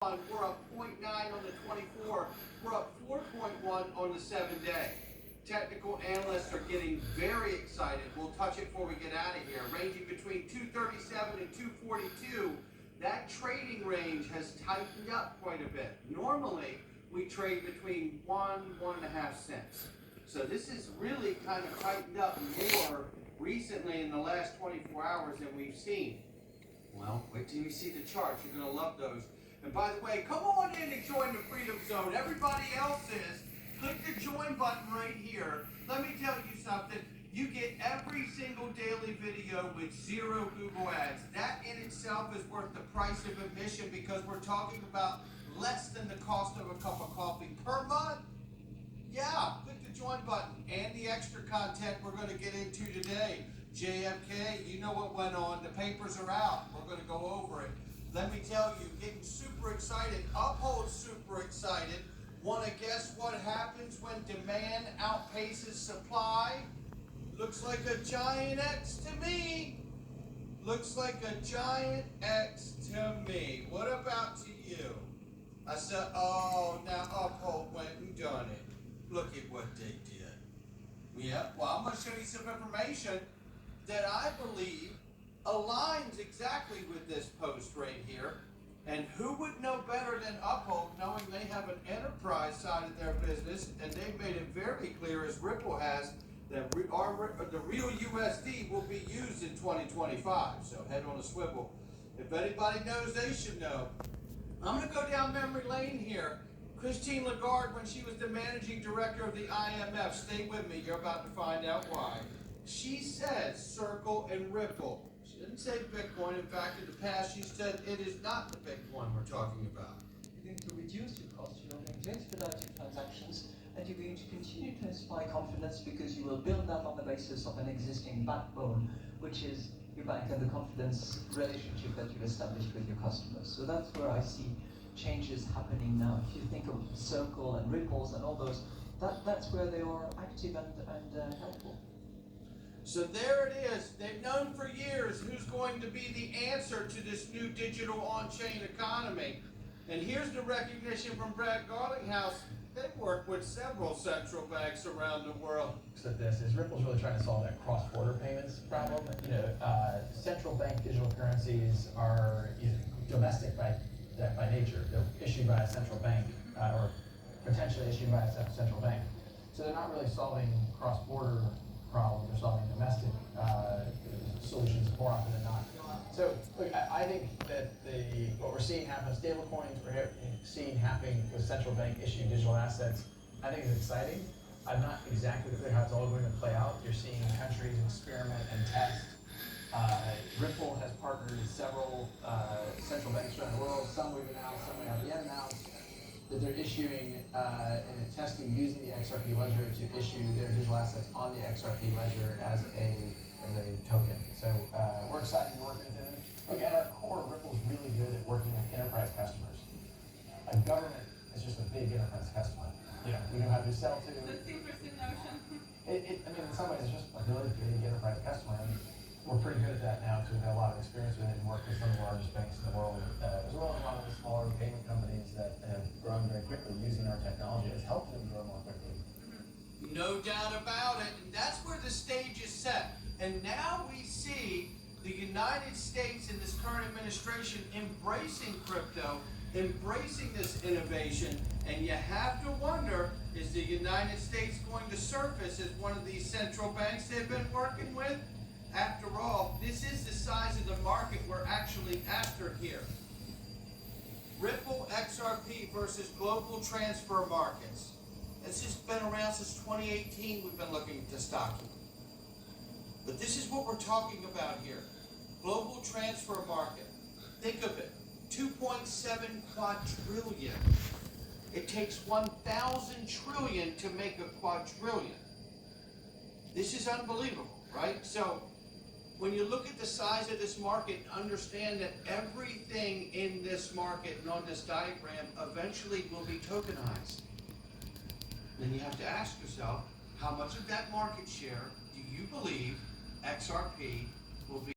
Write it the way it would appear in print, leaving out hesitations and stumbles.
We're up 0.9 on the 24. We're up 4.1 on the 7-day. Technical analysts are getting very excited. We'll touch it before we get out of here. Ranging between 237 and 242. That trading range has tightened up quite a bit. Normally, we trade between 1.5 cents. So this is really kind of tightened up more recently in the last 24 hours than we've seen. Well, wait till you see the charts. You're going to love those. And by the way, come on in and join the Freedom Zone. Everybody else is. Click the join button right here. Let me tell you something. You get every single daily video with 0 Google ads. That in itself is worth the price of admission because we're talking about less than the cost of a cup of coffee per month. Yeah, click the join button and the extra content we're going to get into today. JFK, you know what went on. The papers are out. We're going to go over it. Let me tell you, getting super excited. Uphold's super excited. Want to guess what happens when demand outpaces supply? Looks like a giant X to me. Looks like a giant X to me. What about to you? I said, oh, now Uphold went and done it. Look at what they did. Yeah, well, I'm going to show you some information that I believe aligns exactly with this post right here. And who would know better than Uphold, knowing they have an enterprise side of their business, and they've made it very clear, as Ripple has, that the real USD will be used in 2025. So head on a swivel. If anybody knows, they should know. I'm going to go down memory lane here. Christine Lagarde, when she was the managing director of the IMF, stay with me, you're about to find out why. She said Circle and Ripple. She didn't say Bitcoin. In fact, in the past, she said it is not the Bitcoin we're talking about. You're going to reduce your costs, you're going to expedite your transactions, and you're going to continue to inspire confidence because you will build that on the basis of an existing backbone, which is your bank and the confidence relationship that you've established with your customers. So that's where I see changes happening now. If you think of Circle and Ripples and all those, that's where they are active and helpful. So there it is. They've known for years who's going to be the answer to this new digital on-chain economy. And here's the recognition from Brad Garlinghouse. They work with several central banks around the world. That this is Ripple's really trying to solve that cross-border payments problem. Central bank digital currencies are domestic by nature. They're issued by a central bank or potentially issued by a central bank. So they're not really solving cross-border problems. They're solving domestic solutions more often than not. So look, I think that what we're seeing happen, stablecoins, we're seeing happening with central bank issued digital assets, I think is exciting. I'm not exactly clear how it's all going to play out. You're seeing countries experiment and test. Ripple has partnered with several central banks around the world. Some we've announced, some we haven't yet announced, that they're issuing and testing using the XRP ledger to issue their digital assets on the XRP ledger as a token. So we're excited to work with them. Look, at our core, Ripple's really good at working with enterprise customers. A government is just a big enterprise customer. We know how to sell to. That's interesting notion. I mean, in some ways, it's just a really big enterprise customer. And we're pretty good at that now, too. We've got a lot of experience with it and worked with some of the largest banks in the world, as well as a lot of the smaller payment companies that have grown very quickly using our technology. It's helped them grow more quickly. No doubt about it. And that's where the stage is set. And now we see the United States in this current administration embracing crypto, embracing this innovation, and you have to wonder, is the United States going to surface as one of these central banks they've been working with? After all, this is the size of the market we're actually after here. Ripple XRP versus global transfer markets. This has been around since 2018. We've been looking at the stock. But this is what we're talking about here. Global transfer market. Think of it. 2.7 quadrillion. It takes 1,000 trillion to make a quadrillion. This is unbelievable, right? So when you look at the size of this market, understand that everything in this market and on this diagram eventually will be tokenized. Then you have to ask yourself, how much of that market share do you believe XRP will be?